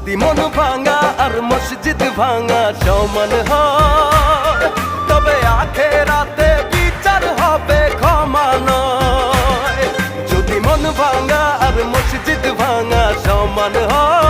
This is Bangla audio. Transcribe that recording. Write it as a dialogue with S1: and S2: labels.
S1: যদি মন ভাঙা আর মসজিদ ভাঙা সমান হয়, তবে আখেরাতে বিচার হবে ক্ষমা নয়। যদি মন ভাঙা আর মসজিদ ভাঙা সমান হয়,